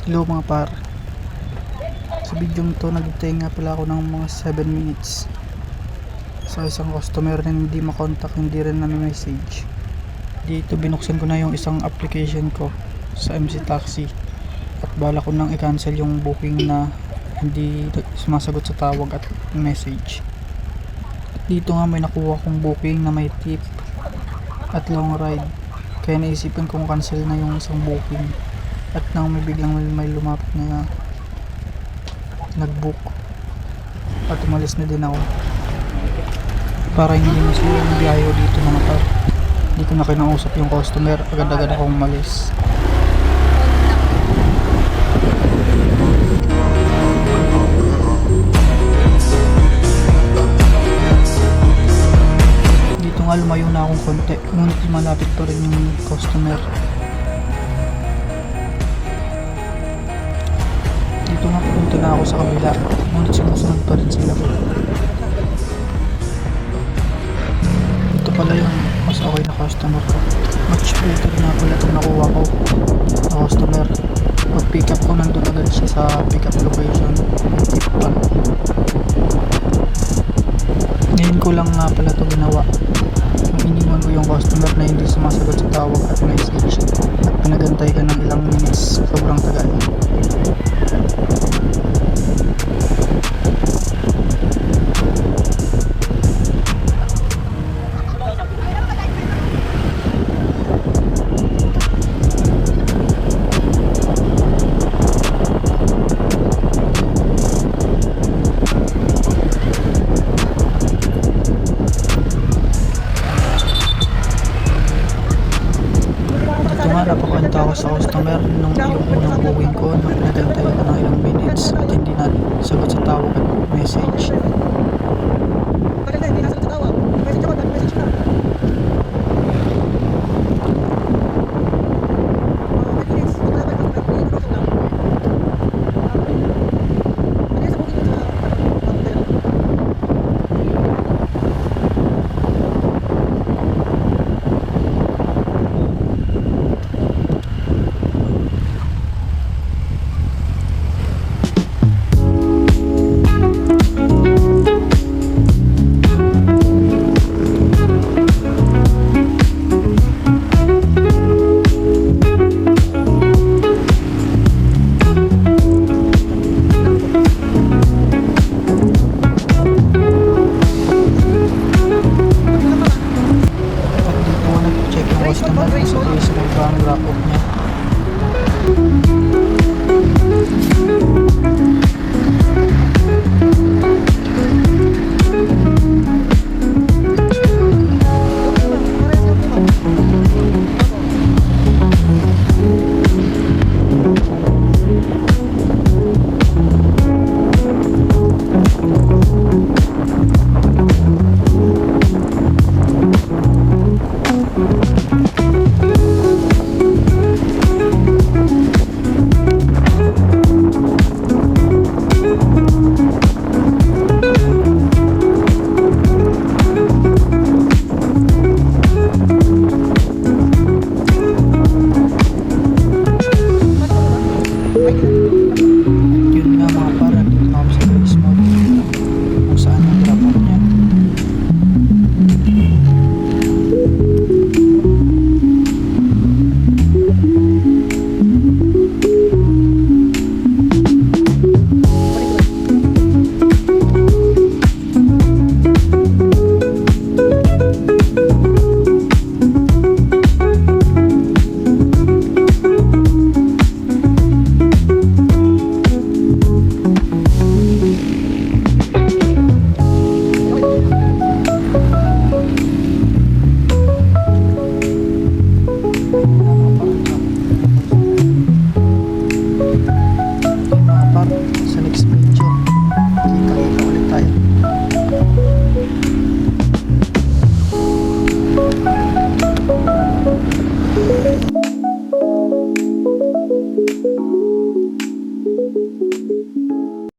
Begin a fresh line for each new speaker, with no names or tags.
Hello mga par. Sa video to nagtay nga pala ako ng mga 7 minutes sa isang customer na hindi makontak, hindi rin nami-message. Dito binuksan ko na yung isang application ko sa MC Taxi at bala ko nang i-cancel yung booking na hindi sumasagot sa tawag at message. At dito nga may nakuha kong booking na may tip at long ride, kaya naisipan kong cancel na yung isang booking. At nang may biglang may lumapit na nag-book at umalis na din ako para hindi masira yung biyahe dito mga par. Hindi ko na kinausap yung customer, agad-agad akong umalis. Dito nga lumayo na akong konti, ngunit malapit pa rin yung customer. Dito nga pupunta na ako sa kabila, ngunit sumusunod pa rin sila. Ito pala yung mas okay na customer ko. Much better na pala itong nakuha ko na customer. Pag pick up ko, nandun agad siya sa pick up location. May tip pa. Ngayon ko lang nga pala ito ginawa. Iniwan ko yung customer na hindi sumasagot sa tawag at message at pinagantay ka ng ilang minutes, sobrang tagal. Napakwenta ako sa customer nung yung unang booking ko na pinagantay ko ng ilang minutes at hindi na sagot sa tawag at message.
Hindi nasagot sa tawag. Message ako, message na.
Customer kung sa place ba ang wrap up niya.